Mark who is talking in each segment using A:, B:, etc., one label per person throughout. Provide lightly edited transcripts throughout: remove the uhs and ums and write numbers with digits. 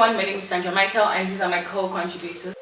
A: everyone, my name is Sandra Michael and these are my co-contributors.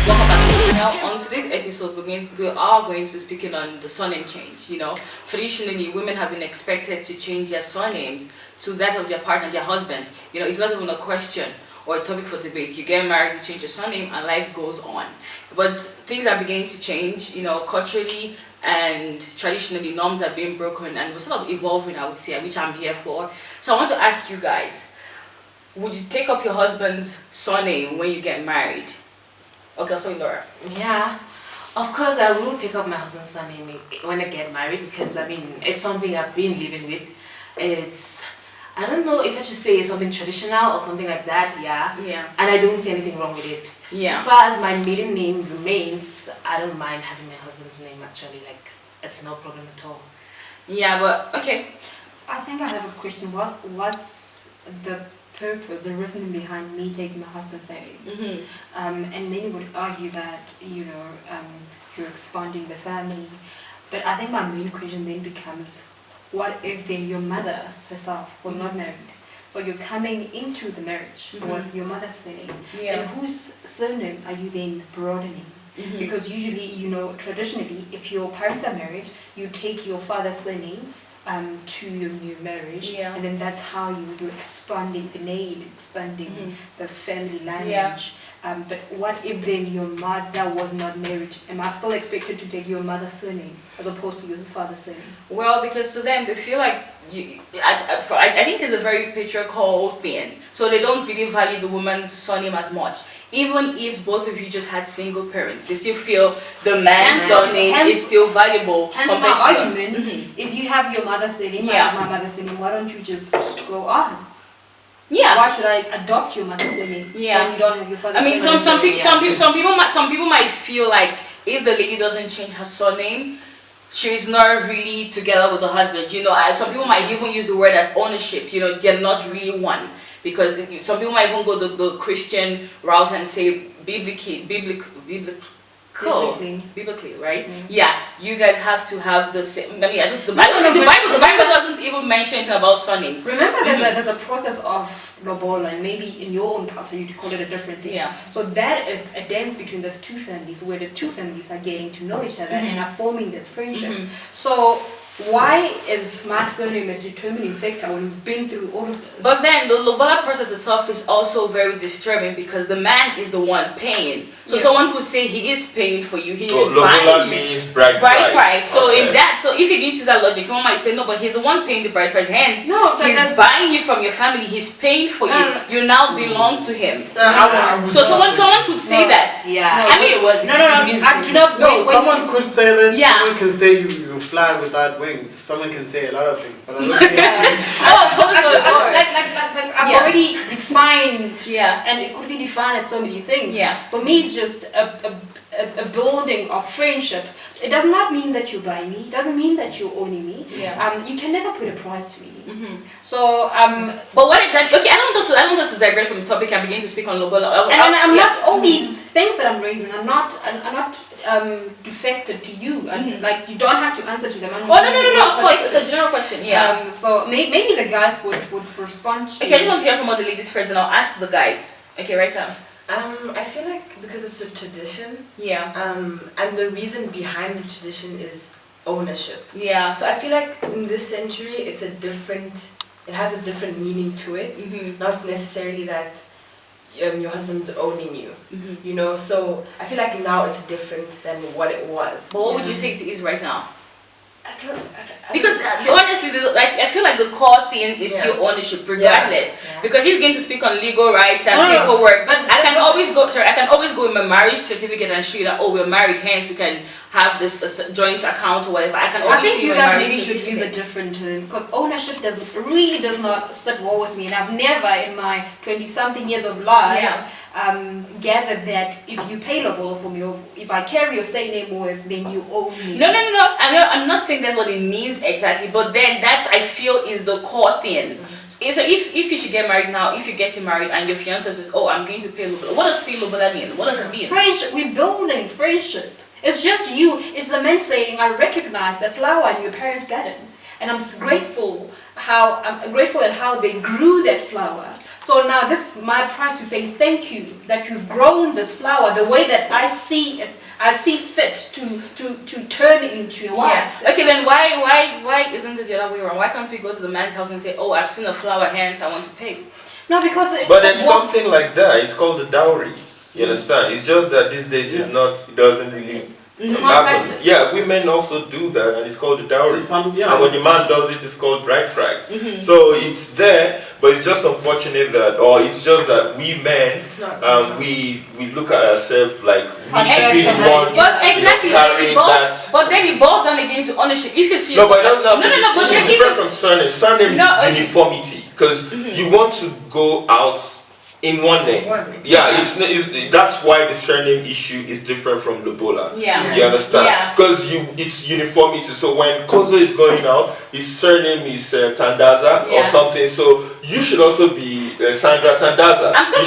A: Welcome back to the channel. On today's episode, we are going to be speaking on the surname change. You know, traditionally, women have been expected to change their surnames to that of their partner, their husband. You know, it's not even a question or a topic for debate. You get married, you change your surname, and life goes on. But things are beginning to change. You know, culturally and traditionally, norms are being broken, and we're sort of evolving, I would say, which I'm here for. So I want to ask you guys: would you take up your husband's surname when you get married? Okay, so Laura.
B: Yeah, of course I will take up my husband's surname when I get married, because I mean it's something I've been living with. It's, I don't know if I should say it's something traditional or something like that. Yeah. And I don't see anything wrong with it.
A: Yeah.
B: So far as my maiden name remains, I don't mind having my husband's name actually. Like, it's no problem at all.
A: Yeah, but okay.
C: I think I have a question. What's the purpose, the reason behind me taking my husband's name? And many would argue that, you know, you're expanding the family. But I think my main question then becomes, what if then your mother herself was not married? So you're coming into the marriage with your mother's surname.
A: Yeah.
C: And whose surname are you then broadening? Because usually, you know, traditionally, if your parents are married, you take your father's surname to your new marriage, and then that's how you're expanding the name, expanding the family lineage. But what if then your mother was not married? Am I still expected to take your mother's surname as opposed to your father's surname?
A: Well, because to them they feel like I think it's a very patriarchal thing. So they don't really value the woman's surname as much. Even if both of you just had single parents, they still feel the man's surname is still valuable.
C: Hence my argument, if you have your mother's surname, I have my mother's surname, why don't you just go on?
A: Yeah.
C: Why should I adopt your mother's surname when you don't have your father's surname?
A: I mean, some people might feel like if the lady doesn't change her surname, she's not really together with the husband. You know, some people might even use the word as ownership. You know, they're not really one. Because some people might even go the Christian route and say biblically, right? Yeah, you guys have to have the same. I mean, the Bible doesn't even mention anything about surnames.
C: Remember, there's a process of lobola, and maybe in your own culture you call it a different thing.
A: Yeah.
C: So that is a dance between the two families, where the two families are getting to know each other and are forming this friendship. So why is my surname a determining factor when we've been through all of this?
A: But then the lobola process itself is also very disturbing, because the man is the one paying. So someone could say he is paying for you, he is buying
D: lobola means bride price.
A: So if you didn't use that logic, someone might say no, but he's the one paying the bride price. Hence, he's buying you from your family, he's paying for you. You now belong to him. So someone could say that.
B: Yeah.
C: I mean, I do not.
E: No, someone could say that.
A: Yeah.
E: Someone can say you fly without wings. Someone can say a lot of things, but I don't think
C: I've already defined,
A: Yeah.
C: and it could be defined as so many things.
A: Yeah.
C: For me, it's just a building of friendship. It does not mean that you buy me. It doesn't mean that you're owning me.
A: Yeah.
C: You can never put a price to me. So
A: but what exactly? Okay, I don't want us to digress from the topic and begin to speak on lobola.
C: I'm not all these things that I'm raising. I'm not defected to you, and like you don't have to answer to them.
A: No. Of course, it's a general question. Yeah.
C: So maybe the guys would respond.
A: Okay, I just want to hear from all the ladies first, and I'll ask the guys. Okay, right now.
F: I feel like because it's a tradition.
A: Yeah.
F: And the reason behind the tradition is ownership.
A: Yeah.
F: So I feel like in this century, it has a different meaning to it. Not necessarily that your husband's owning you. You know. So I feel like now it's different than what it was.
A: But what would you say it is right now?
F: Because
A: honestly, I feel like the core thing is still ownership, regardless. Because if you begin to speak on legal rights and paperwork, I can always go with my marriage certificate and show you that we're married, hence we can have this joint account or whatever.
C: I think you guys maybe should use a different term, because ownership does not sit well with me, and I've never in my 20-something years of life gathered that if you pay lobola for me, or if I carry your surname with, then you own me.
A: No. I'm not saying that's what it means exactly, but then that's, I feel, is the core thing. So if you should get married now, if you're getting married and your fiance says, I'm going to pay lobola, what does pay lobola mean? What does it mean?
C: Friendship. We're building friendship. It's just you. It's the man saying, I recognize the flower in your parents' garden. And I'm grateful at how they grew that flower. So now this is my price to say thank you that you've grown this flower the way that I see it. I see fit to turn it into a wife.
A: Yeah. Okay, then why isn't it the other way around? Why can't we go to the man's house and say, oh, I've seen a flower, hence I want to pay?
C: No, because
D: but there's something like that. It's called the dowry. You understand? It's just that these days it doesn't really happen. Yeah, women also do that, and it's called the dowry. And when the man does it, it's called bride price. So it's there, but it's just unfortunate that, or it's just that we men, we look at ourselves like we should be the ones.
A: But exactly, but then it boils down again to ownership. If you see,
D: no, but it doesn't have.
A: No, but
D: it's different from surname. Surname is uniformity, because you want to go out in one name. Yeah, that's why the surname issue is different from Lobola.
A: Yeah.
D: You understand? Because it's uniformity. So when Kozo is going out, his surname is Tandaza or something. So you should also be Sandra Tandaza.
A: I'm so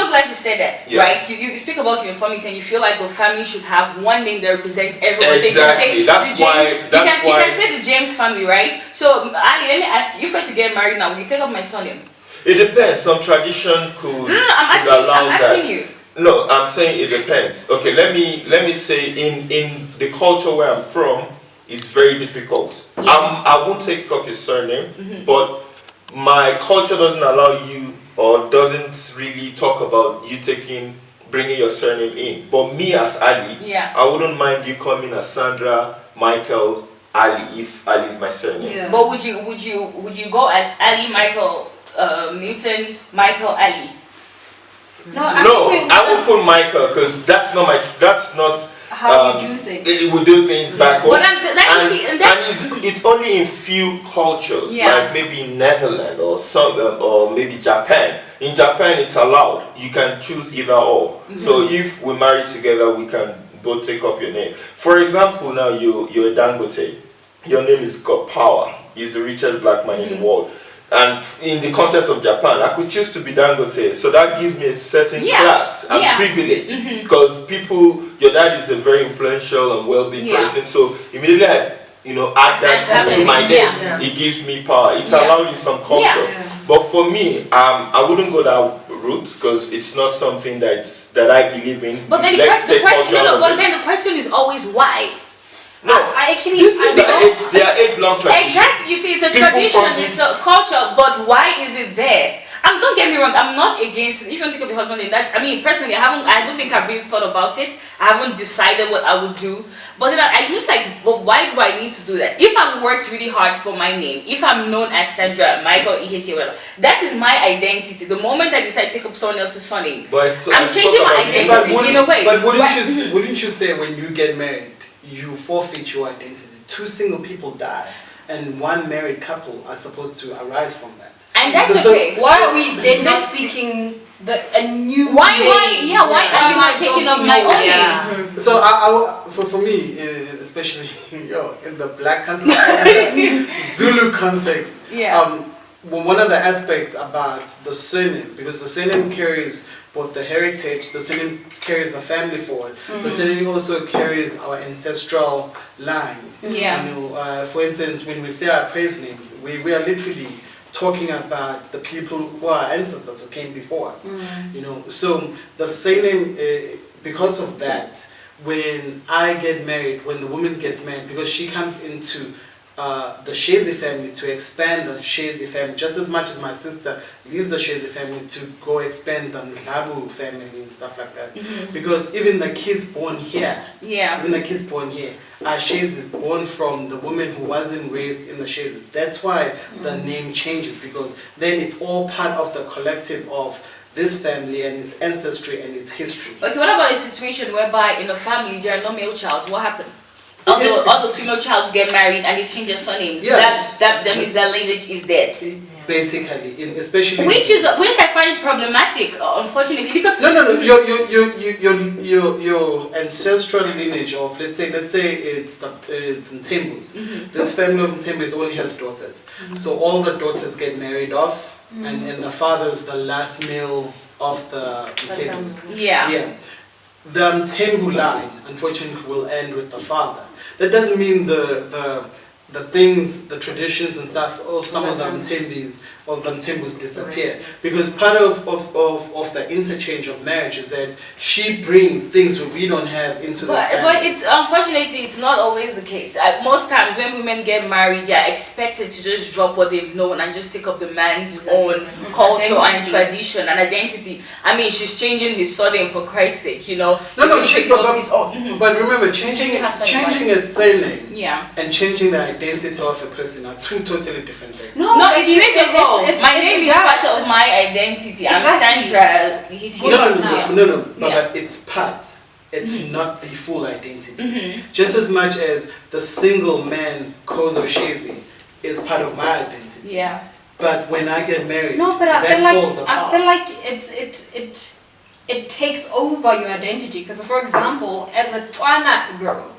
A: glad you said that. Right? You speak about uniformity and you feel like the family should have one name that represents everyone.
D: Exactly.
A: You can say the James family, right? So Ali, let me ask you, if you were to get married now, will you take up my surname?
D: It depends. Some tradition could
A: I'm asking you.
D: No, I'm saying it depends. Okay, let me say in the culture where I'm from, it's very difficult. I won't take up your surname, but my culture doesn't allow you, or doesn't really talk about you bringing your surname in. But me as Ali, I wouldn't mind you coming as Sandra, Michael, Ali, if Ali is my surname.
A: Yeah. But would you go as Ali, Michael, Newton, Michael, Ali?
D: No, I won't put Michael, because that's not
C: how you do things.
D: We do things back home.
A: But
D: it's only in few cultures, like maybe Netherlands or maybe Japan. In Japan, it's allowed. You can choose either or. So if we marry together, we can both take up your name. For example, now you're a Dangote. Your name is got power. He's the richest black man in the world. And in the context of Japan, I could choose to be Dangote. So that gives me a certain class and privilege. Because your dad is a very influential and wealthy person. So immediately I add that to my name. It gives me power. It's allowed in some culture. But for me, I wouldn't go that route, because it's not something that I believe in.
A: But then the question is always why.
D: No, they are age-long traditions.
A: Exactly, you see, it's a tradition, it's a culture, but why is it there? Don't get me wrong, I'm not against it. If you think of your husband in that, personally, I don't think I've really thought about it. I haven't decided what I would do. But then I just but why do I need to do that? If I've worked really hard for my name, if I'm known as Sandra, Michael, Ihesi, whatever, that is my identity. The moment I decide to take up someone else's surname, I'm changing my identity in a way.
E: But wouldn't you say when you get married, you forfeit your identity? Two single people die, and one married couple are supposed to arise from that.
A: And that's okay.
C: Why are we then not seeking a new name?
A: Why are you not taking up my own name?
E: So for me, especially in the black context, Zulu context, one of the aspects about the surname, because the surname carries both the heritage, the surname carries the family forward, the surname also carries our ancestral line. For instance, when we say our praise names, we are literally talking about the people who are ancestors who came before us. So the surname, because of that, when I get married, when the woman gets married, because she comes into the Shezi family to expand the Shezi family, just as much as my sister leaves the Shezi family to go expand the Mhlabu family and stuff like that. Because even the kids born here, are Shezis, born from the woman who wasn't raised in the Shezis. That's why the name changes, because then it's all part of the collective of this family and its ancestry and its history.
A: Okay, what about a situation whereby in a family there are no male child? What happened? All the female childs get married and they change their surnames. That means that lineage is dead.
E: Basically, especially
A: which I find problematic, unfortunately, because
E: your ancestral lineage of let's say it's Ntembus. This family of Ntembus only has daughters, so all the daughters get married off, and the father is the last male of the Ntembus. the Mthembu line, unfortunately, will end with the father. That doesn't mean the things, the traditions and stuff, or some of the Mthembis or the Mthembus disappear. Because part of the interchange of marriage is that she brings things that we don't have into the family.
A: But it's unfortunately it's not always the case. Most times when women get married, they are expected to just drop what they've known and just take up the man's own culture and tradition and identity. I mean, she's changing his surname for Christ's sake, you know.
E: But remember, changing a surname and changing the identity of a person are two totally different things.
A: No, it plays a role. My name is part of my identity. I'm Sandra. He's here now.
E: No, but it's part. It's not the full identity. Just as much as the single man Kozo Shezi is part of my identity.
A: Yeah.
E: But when I get married,
C: no, but
E: that falls apart.
C: I feel like it takes over your identity. Because for example, as a Tswana girl,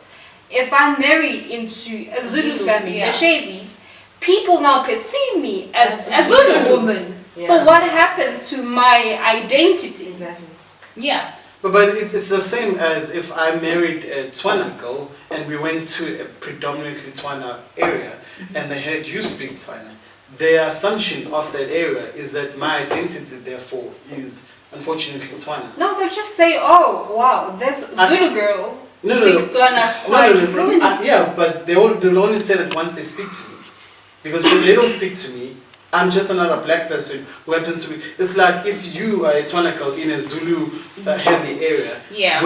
C: if I marry into a Zulu family, the Shezis, people now perceive me as a Zulu woman. Yeah. So what happens to my identity?
F: Exactly.
A: Yeah.
E: But it's the same as if I married a Tswana girl and we went to a predominantly Tswana area and they heard you speak Tswana. Their assumption of that area is that my identity, therefore, is unfortunately Tswana.
C: No, they'll just say, oh, wow, that's Zulu girl. Speaks Tswana quite fluently.
E: Yeah, but they'll only say that once they speak to me. Because when they don't speak to me, I'm just another black person who happens to be. It's like if you are a Tswana girl in a Zulu heavy area.
A: Yeah.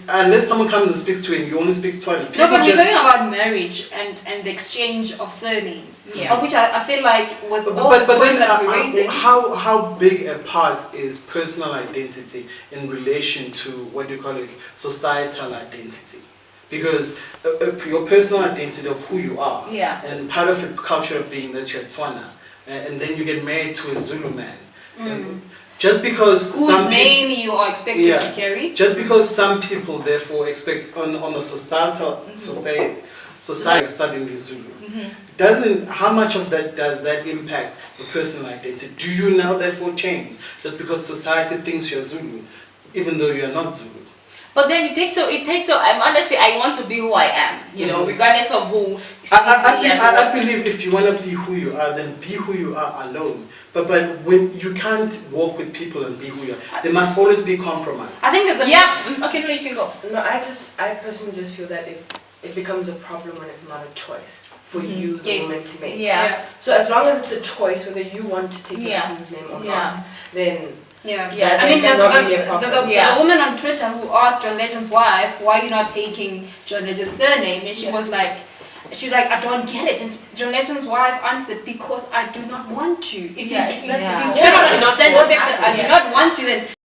E: Unless someone comes and speaks to you and you only speak Tswana.
C: No, but we're talking about marriage and the exchange of surnames.
A: Yeah.
C: Of which I feel like with all
E: but
C: the
E: then
C: that we're raising.
E: how big a part is personal identity in relation to what do you call it, societal identity? Because your personal identity of who you are, and part of the culture of being that you're Tswana, and then you get married to a Zulu man. Just because
C: whose name you are expected to carry.
E: Just because some people therefore expect on the society suddenly Zulu. Doesn't how much of that does that impact your personal identity? Do you now therefore change just because society thinks you're Zulu, even though you're not Zulu?
A: But then it takes so honestly I want to be who I am, you know, regardless of who sees
E: I believe if you want to be who you are, then be who you are alone. But when you can't walk with people and be who you are, there must always be compromise.
C: I think there's
A: okay, no, you can go.
F: No, I personally just feel that it becomes a problem when it's not a choice for you, the woman, to make.
A: Yeah.
F: So as long as it's a choice whether you want to take the person's name or not, then
C: I mean, there's a woman on Twitter who asked John Legend's wife, why are you not taking John Legend's surname? And she was like, I don't get it. And John Legend's wife answered, because I do not want to. If you cannot understand the fact that I do not want to, then